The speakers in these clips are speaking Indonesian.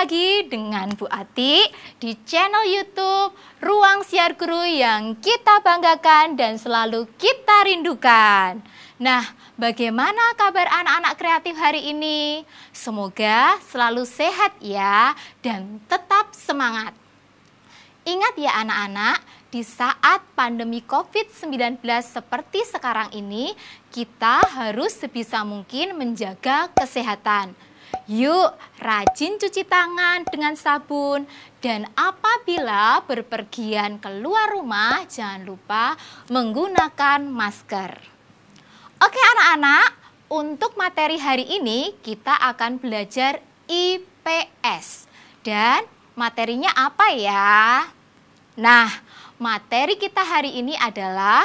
lagi dengan Bu Ati di channel YouTube Ruang Siar Guru yang kita banggakan dan selalu kita rindukan. Nah, bagaimana kabar anak-anak kreatif hari ini? Semoga selalu sehat ya dan tetap semangat. Ingat ya anak-anak, di saat pandemi COVID-19 seperti sekarang ini, kita harus sebisa mungkin menjaga kesehatan. Yuk, rajin cuci tangan dengan sabun. Dan apabila berpergian keluar rumah, jangan lupa menggunakan masker. Oke anak-anak, untuk materi hari ini kita akan belajar IPS. Dan materinya apa ya? Nah, materi kita hari ini adalah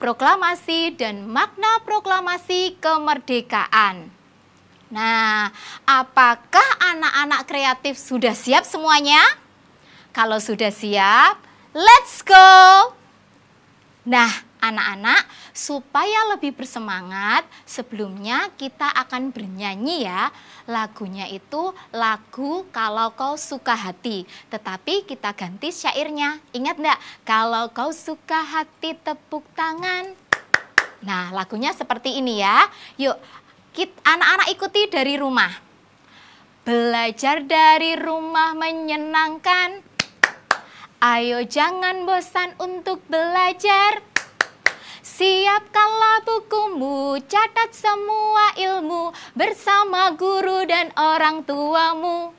proklamasi dan makna proklamasi kemerdekaan. Nah, apakah anak-anak kreatif sudah siap semuanya? Kalau sudah siap, let's go! Nah, anak-anak, supaya lebih bersemangat, sebelumnya kita akan bernyanyi ya. Lagunya itu lagu Kalau Kau Suka Hati. Tetapi kita ganti syairnya. Ingat enggak? Kalau kau suka hati tepuk tangan. Nah, lagunya seperti ini ya. Yuk, anak-anak ikuti dari rumah. Belajar dari rumah menyenangkan. Ayo jangan bosan untuk belajar. Siapkanlah bukumu, catat semua ilmu bersama guru dan orang tuamu.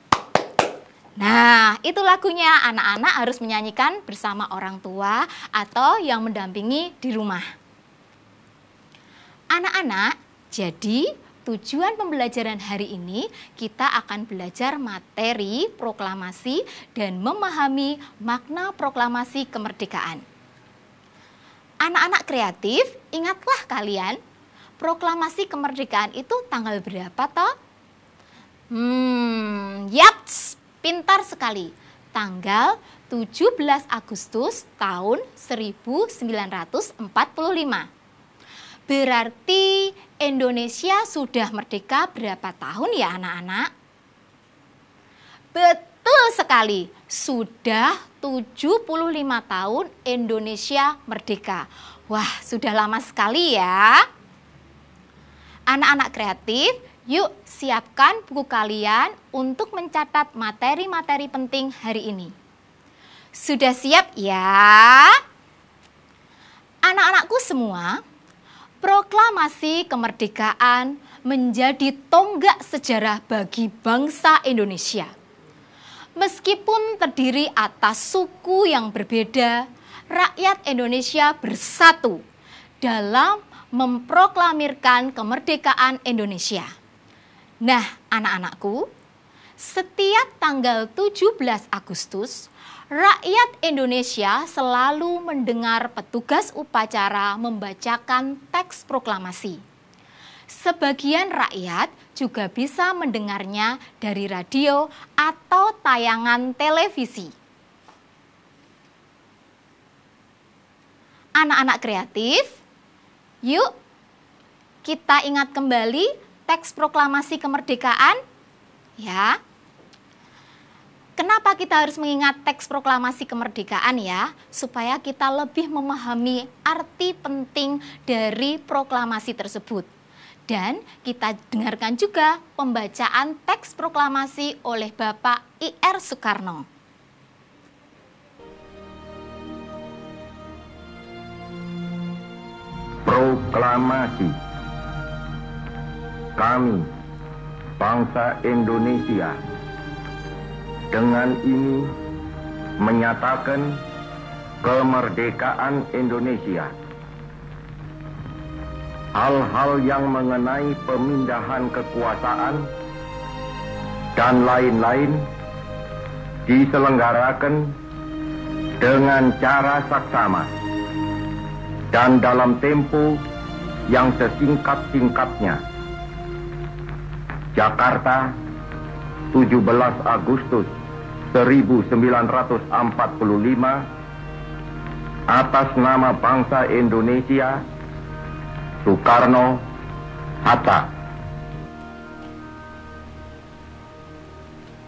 Nah, itu lagunya. Anak-anak harus menyanyikan bersama orang tua atau yang mendampingi di rumah. Anak-anak, jadi tujuan pembelajaran hari ini kita akan belajar materi proklamasi dan memahami makna proklamasi kemerdekaan. Anak-anak kreatif, ingatlah kalian, proklamasi kemerdekaan itu tanggal berapa toh? Yaps, pintar sekali. Tanggal 17 Agustus tahun 1945. Berarti Indonesia sudah merdeka berapa tahun ya anak-anak? Betul sekali, sudah 75 tahun Indonesia merdeka. Wah, sudah lama sekali ya. Anak-anak kreatif, yuk siapkan buku kalian untuk mencatat materi-materi penting hari ini. Sudah siap ya? Anak-anakku semua, proklamasi kemerdekaan menjadi tonggak sejarah bagi bangsa Indonesia. Meskipun terdiri atas suku yang berbeda, rakyat Indonesia bersatu dalam memproklamirkan kemerdekaan Indonesia. Nah, anak-anakku, setiap tanggal 17 Agustus, rakyat Indonesia selalu mendengar petugas upacara membacakan teks proklamasi. Sebagian rakyat juga bisa mendengarnya dari radio atau tayangan televisi. Anak-anak kreatif, yuk kita ingat kembali teks proklamasi kemerdekaan. Ya. Kenapa kita harus mengingat teks proklamasi kemerdekaan ya? Supaya kita lebih memahami arti penting dari proklamasi tersebut. Dan kita dengarkan juga pembacaan teks proklamasi oleh Bapak I.R. Soekarno. Proklamasi. Kami, bangsa Indonesia, dengan ini menyatakan kemerdekaan Indonesia. Hal-hal yang mengenai pemindahan kekuasaan dan lain-lain diselenggarakan dengan cara saksama dan dalam tempo yang sesingkat-singkatnya. Jakarta, 17 Agustus 1945, atas nama bangsa Indonesia, Soekarno, Hatta.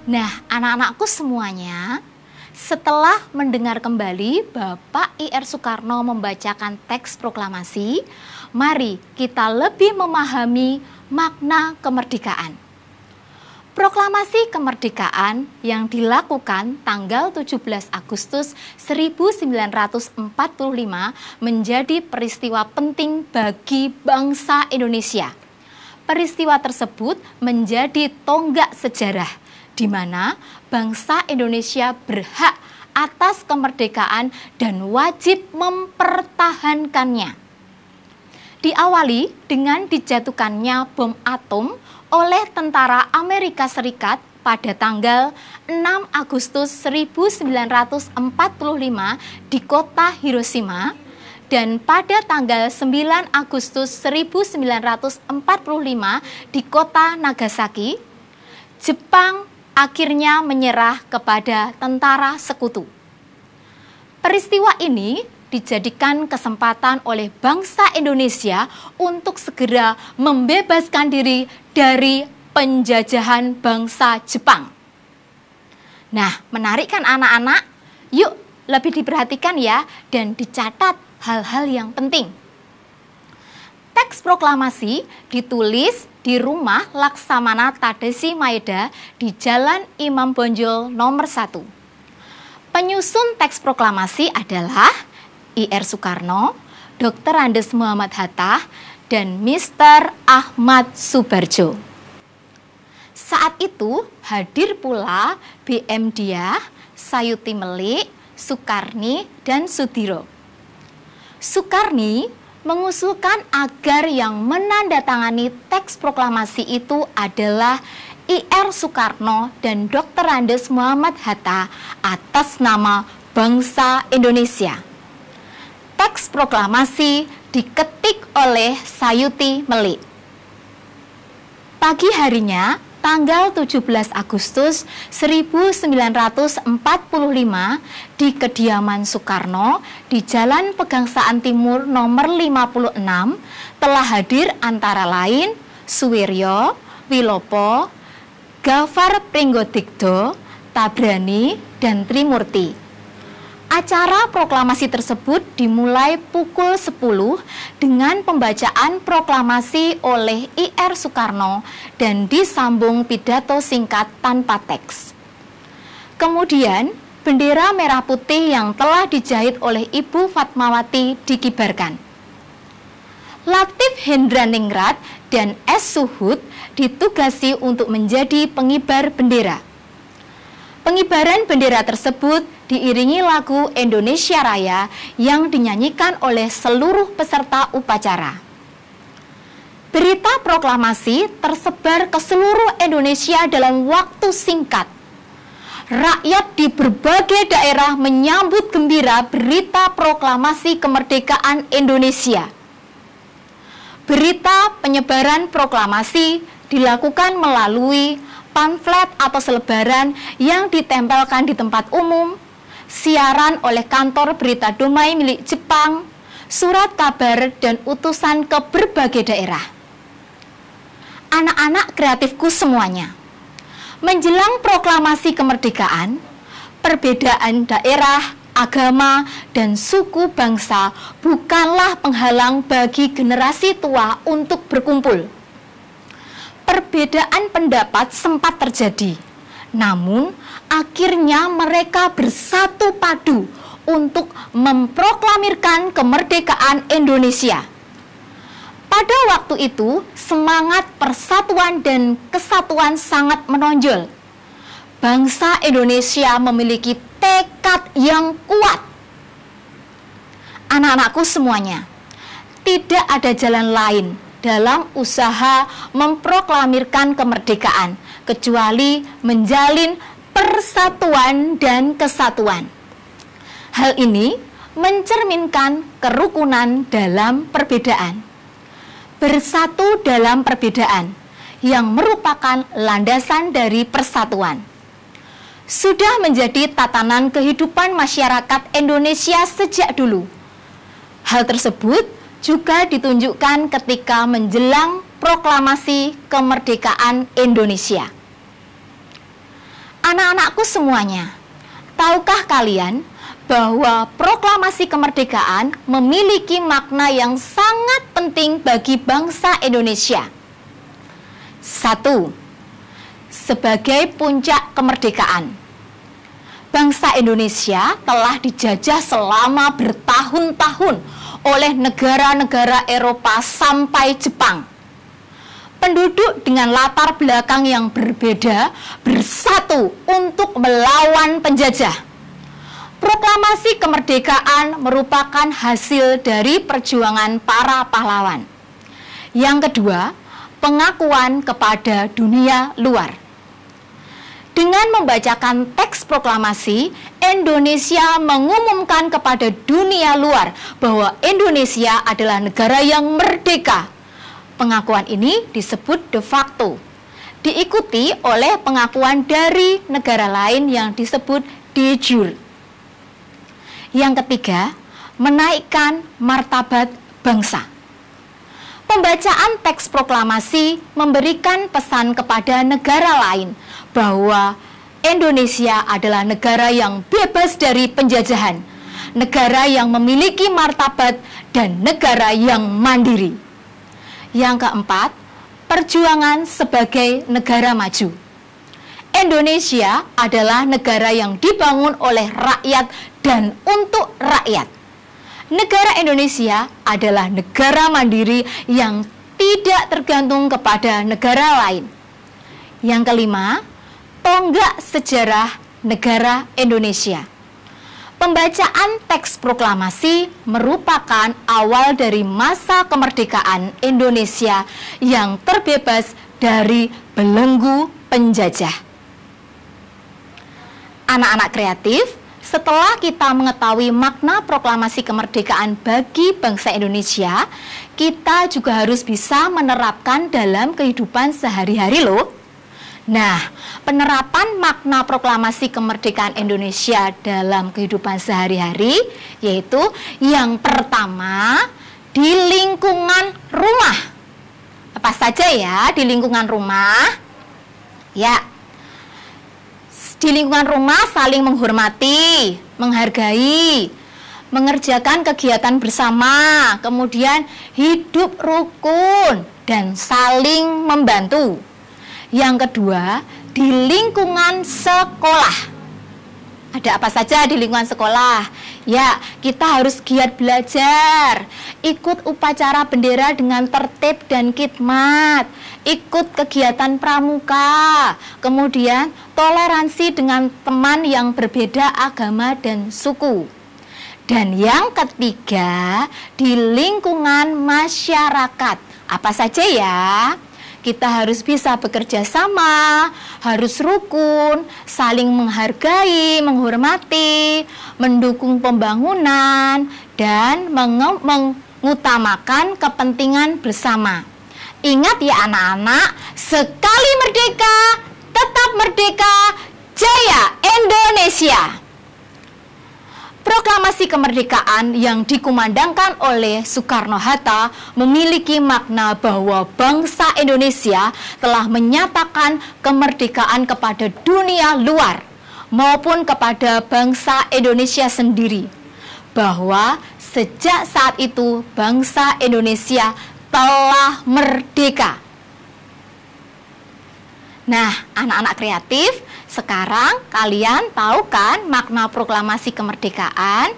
Nah, anak-anakku semuanya, setelah mendengar kembali Bapak I.R. Soekarno membacakan teks proklamasi, mari kita lebih memahami makna kemerdekaan. Proklamasi kemerdekaan yang dilakukan tanggal 17 Agustus 1945 menjadi peristiwa penting bagi bangsa Indonesia. Peristiwa tersebut menjadi tonggak sejarah di mana bangsa Indonesia berhak atas kemerdekaan dan wajib mempertahankannya. Diawali dengan dijatuhkannya bom atom oleh tentara Amerika Serikat pada tanggal 6 Agustus 1945 di kota Hiroshima dan pada tanggal 9 Agustus 1945 di kota Nagasaki, Jepang akhirnya menyerah kepada tentara sekutu. Peristiwa ini dijadikan kesempatan oleh bangsa Indonesia untuk segera membebaskan diri dari penjajahan bangsa Jepang. Nah, menarik kan anak-anak? Yuk, lebih diperhatikan ya dan dicatat hal-hal yang penting. Teks proklamasi ditulis di rumah Laksamana Tadashi Maeda di Jalan Imam Bonjol nomor 1. Penyusun teks proklamasi adalah I.R. Soekarno, Dr. Andes Muhammad Hatta, dan Mr. Ahmad Subarjo. Saat itu hadir pula B.M. Diah, Sayuti Melik, Sukarni, dan Sudiro. Sukarni mengusulkan agar yang menandatangani teks proklamasi itu adalah I.R. Soekarno dan Dr. Andes Muhammad Hatta atas nama bangsa Indonesia. Teks proklamasi diketik oleh Sayuti Melik. Pagi harinya, tanggal 17 Agustus 1945 di kediaman Soekarno di Jalan Pegangsaan Timur nomor 56 telah hadir antara lain Suwiryo, Wilopo, Gafar Pringgodikdo, Tabrani, dan Trimurti. Acara proklamasi tersebut dimulai pukul 10 dengan pembacaan proklamasi oleh I.R. Soekarno dan disambung pidato singkat tanpa teks. Kemudian, bendera merah putih yang telah dijahit oleh Ibu Fatmawati dikibarkan. Latif Hendraningrat dan S. Suhud ditugasi untuk menjadi pengibar bendera. Pengibaran bendera tersebut diiringi lagu Indonesia Raya yang dinyanyikan oleh seluruh peserta upacara. Berita proklamasi tersebar ke seluruh Indonesia dalam waktu singkat. Rakyat di berbagai daerah menyambut gembira berita proklamasi kemerdekaan Indonesia. Berita penyebaran proklamasi dilakukan melalui pamflet atau selebaran yang ditempelkan di tempat umum, siaran oleh kantor berita Domai milik Jepang, surat kabar, dan utusan ke berbagai daerah. Anak-anak kreatifku semuanya, menjelang proklamasi kemerdekaan, perbedaan daerah, agama, dan suku bangsa bukanlah penghalang bagi generasi tua untuk berkumpul. Perbedaan pendapat sempat terjadi, namun akhirnya mereka bersatu padu untuk memproklamirkan kemerdekaan Indonesia. Pada waktu itu, semangat persatuan dan kesatuan sangat menonjol. Bangsa Indonesia memiliki tekad yang kuat. Anak-anakku semuanya, tidak ada jalan lain dalam usaha memproklamirkan kemerdekaan, kecuali menjalin persatuan dan kesatuan. Hal ini mencerminkan kerukunan dalam perbedaan. Bersatu dalam perbedaan yang merupakan landasan dari persatuan. Sudah menjadi tatanan kehidupan masyarakat Indonesia sejak dulu. Hal tersebut juga ditunjukkan ketika menjelang proklamasi kemerdekaan Indonesia. Anak-anakku semuanya, tahukah kalian bahwa proklamasi kemerdekaan memiliki makna yang sangat penting bagi bangsa Indonesia? 1. Sebagai puncak kemerdekaan. Bangsa Indonesia telah dijajah selama bertahun-tahun oleh negara-negara Eropa sampai Jepang. Penduduk dengan latar belakang yang berbeda bersatu untuk melawan penjajah. Proklamasi kemerdekaan merupakan hasil dari perjuangan para pahlawan. Yang kedua, pengakuan kepada dunia luar. Dengan membacakan teks proklamasi, Indonesia mengumumkan kepada dunia luar bahwa Indonesia adalah negara yang merdeka. Pengakuan ini disebut de facto, diikuti oleh pengakuan dari negara lain yang disebut de jure. Yang ketiga, menaikkan martabat bangsa. Pembacaan teks proklamasi memberikan pesan kepada negara lain bahwa Indonesia adalah negara yang bebas dari penjajahan, negara yang memiliki martabat, dan negara yang mandiri. Yang keempat, perjuangan sebagai negara maju. Indonesia adalah negara yang dibangun oleh rakyat dan untuk rakyat. Negara Indonesia adalah negara mandiri yang tidak tergantung kepada negara lain. Yang kelima, tonggak sejarah negara Indonesia. Pembacaan teks proklamasi merupakan awal dari masa kemerdekaan Indonesia yang terbebas dari belenggu penjajah. Anak-anak kreatif, setelah kita mengetahui makna proklamasi kemerdekaan bagi bangsa Indonesia, kita juga harus bisa menerapkan dalam kehidupan sehari-hari loh. Nah, penerapan makna proklamasi kemerdekaan Indonesia dalam kehidupan sehari-hari yaitu yang pertama, di lingkungan rumah. Apa saja ya di lingkungan rumah? Ya, di lingkungan rumah saling menghormati, menghargai, mengerjakan kegiatan bersama, kemudian hidup rukun dan saling membantu. Yang kedua, di lingkungan sekolah. Ada apa saja di lingkungan sekolah? Ya, kita harus giat belajar, ikut upacara bendera dengan tertib dan khidmat, ikut kegiatan pramuka, kemudian toleransi dengan teman yang berbeda agama dan suku. Dan yang ketiga, di lingkungan masyarakat. Apa saja ya? Kita harus bisa bekerja sama, harus rukun, saling menghargai, menghormati, mendukung pembangunan, dan mengutamakan kepentingan bersama. Ingat ya anak-anak, sekali merdeka, tetap merdeka, jaya Indonesia! Proklamasi kemerdekaan yang dikumandangkan oleh Soekarno-Hatta memiliki makna bahwa bangsa Indonesia telah menyatakan kemerdekaan kepada dunia luar maupun kepada bangsa Indonesia sendiri, bahwa sejak saat itu bangsa Indonesia telah merdeka. Nah, anak-anak kreatif, sekarang kalian tahu kan makna proklamasi kemerdekaan?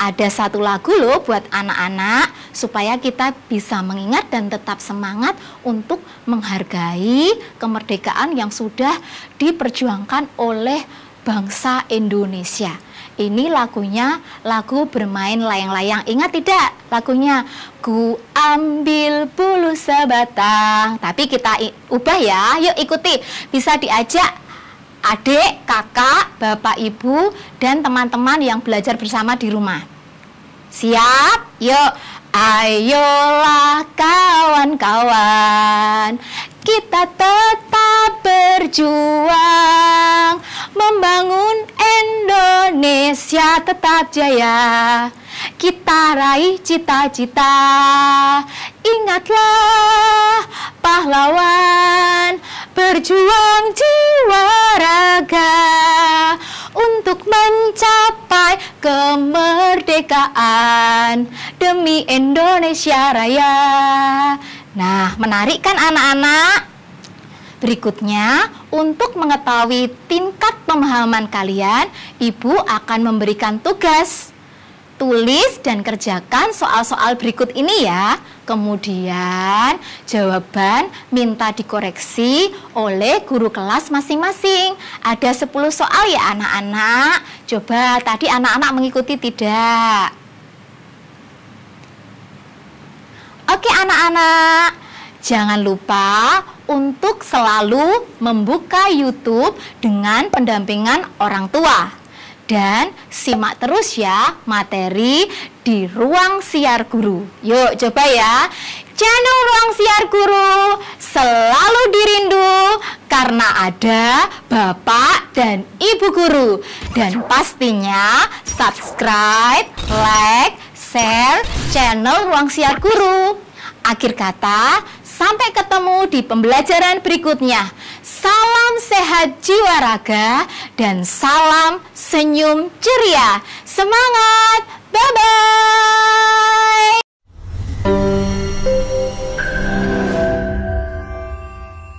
Ada satu lagu loh buat anak-anak supaya kita bisa mengingat dan tetap semangat untuk menghargai kemerdekaan yang sudah diperjuangkan oleh bangsa Indonesia. Ini lagunya lagu bermain layang-layang. Ingat tidak lagunya? Ku ambil bulu sebatang. Tapi kita ubah ya. Yuk ikuti. Bisa diajak adik, kakak, bapak, ibu, dan teman-teman yang belajar bersama di rumah. Siap? Yuk. Ayolah kawan-kawan, kita tetap berjuang, membangun Indonesia tetap jaya. Kita raih cita-cita, ingatlah pahlawan, berjuang jiwa raga untuk mencapai kemerdekaan demi Indonesia Raya. Nah, menarik kan anak-anak? Berikutnya, untuk mengetahui tingkat pemahaman kalian, Ibu akan memberikan tugas. Tulis dan kerjakan soal-soal berikut ini ya. Kemudian, jawaban minta dikoreksi oleh guru kelas masing-masing. Ada 10 soal ya anak-anak. Coba tadi anak-anak mengikuti tidak? Oke anak-anak, jangan lupa untuk selalu membuka YouTube dengan pendampingan orang tua. Dan simak terus ya materi di Ruang Siar Guru. Yuk coba ya. Channel Ruang Siar Guru selalu dirindu karena ada Bapak dan Ibu Guru. Dan pastinya subscribe, like, share channel Ruang Siar Guru. Akhir kata, sampai ketemu di pembelajaran berikutnya. Salam sehat jiwa raga dan salam senyum ceria. Semangat! Bye-bye!